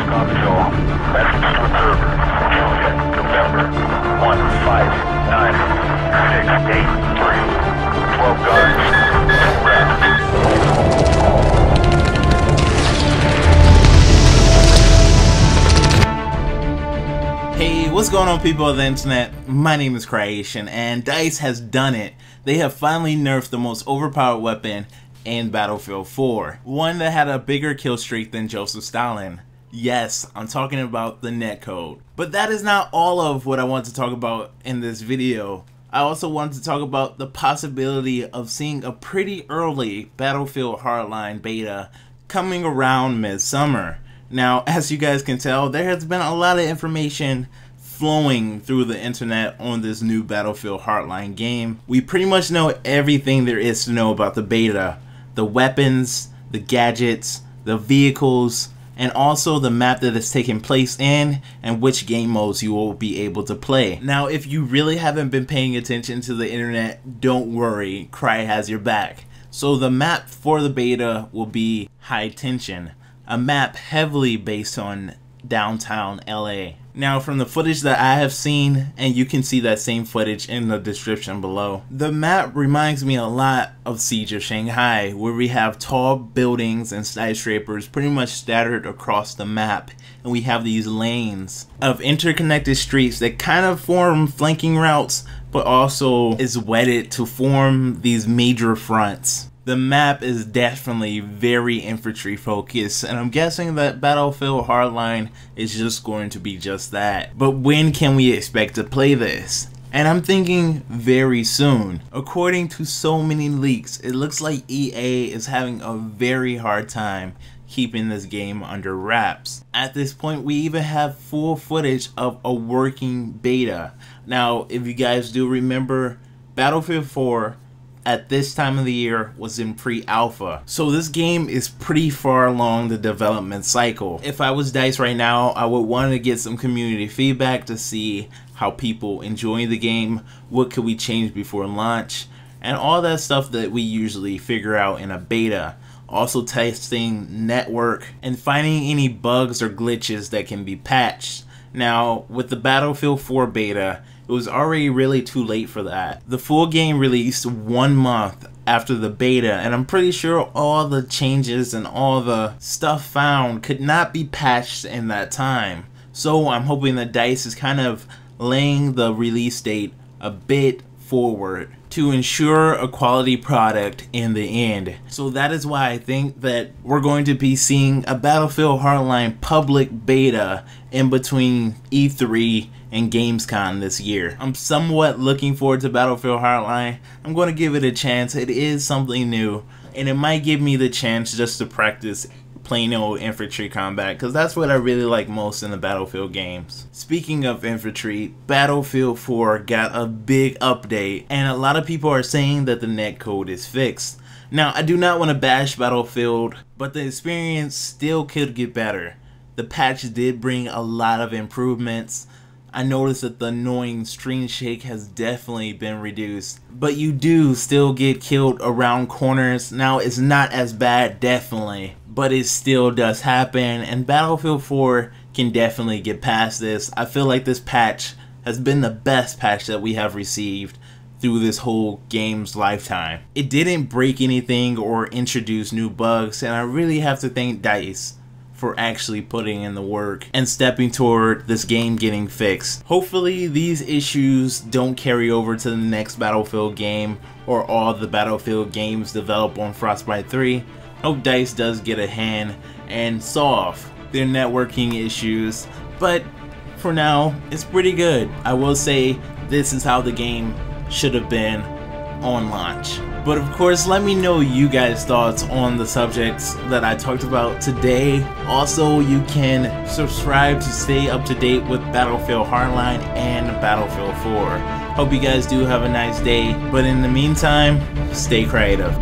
Copy, Joel. Message to observer. Juliet, November 159683. 12 guards. 2 reps. Hey, what's going on, people of the internet? My name is Creation, and DICE has done it. They have finally nerfed the most overpowered weapon in Battlefield 4. One that had a bigger kill streak than Joseph Stalin. Yes, I'm talking about the netcode. But that is not all of what I want to talk about in this video. I also wanted to talk about the possibility of seeing a pretty early Battlefield Hardline beta coming around midsummer. Now, as you guys can tell, there has been a lot of information flowing through the internet on this new Battlefield Hardline game. We pretty much know everything there is to know about the beta. The weapons, the gadgets, the vehicles, and also the map that it's taking place in and which game modes you will be able to play. Now, if you really haven't been paying attention to the internet, don't worry, Cry has your back. So the map for the beta will be High Tension, a map heavily based on downtown LA. Now, from the footage that I have seen, and you can see that same footage in the description below, the map reminds me a lot of Siege of Shanghai, where we have tall buildings and skyscrapers pretty much scattered across the map, and we have these lanes of interconnected streets that kind of form flanking routes, but also is wedded to form these major fronts. The map is definitely very infantry focused, and I'm guessing that Battlefield Hardline is just going to be just that. But when can we expect to play this? And I'm thinking very soon. According to so many leaks, it looks like EA is having a very hard time keeping this game under wraps. At this point, we even have full footage of a working beta. Now, if you guys do remember, Battlefield 4 at this time of the year was in pre-alpha, so this game is pretty far along the development cycle. If I was DICE right now, I would want to get some community feedback to see how people enjoy the game, what could we change before launch, and all that stuff that we usually figure out in a beta. Also testing network and finding any bugs or glitches that can be patched. Now, with the Battlefield 4 beta, it was already really too late for that. The full game released 1 month after the beta, and I'm pretty sure all the changes and all the stuff found could not be patched in that time. So I'm hoping that DICE is kind of laying the release date a bit forward to ensure a quality product in the end. So that is why I think that we're going to be seeing a Battlefield Hardline public beta in between E3 and Gamescom this year. I'm somewhat looking forward to Battlefield Hardline. I'm going to give it a chance. It is something new, and it might give me the chance just to practice plain old infantry combat, because that's what I really like most in the Battlefield games. Speaking of infantry, Battlefield 4 got a big update, and a lot of people are saying that the netcode is fixed. Now, I do not want to bash Battlefield, but the experience still could get better. The patch did bring a lot of improvements. I noticed that the annoying screen shake has definitely been reduced, but you do still get killed around corners. Now, it's not as bad, definitely, but it still does happen, and Battlefield 4 can definitely get past this. I feel like this patch has been the best patch that we have received through this whole game's lifetime. It didn't break anything or introduce new bugs, and I really have to thank DICE for actually putting in the work and stepping toward this game getting fixed. Hopefully these issues don't carry over to the next Battlefield game or all the Battlefield games developed on Frostbite 3. Hope DICE does get a hand and solve their networking issues, but for now it's pretty good. I will say this is how the game should have been on launch. But of course, let me know you guys' thoughts on the subjects that I talked about today. Also, you can subscribe to stay up to date with Battlefield Hardline and Battlefield 4. Hope you guys do have a nice day, but in the meantime, stay creative.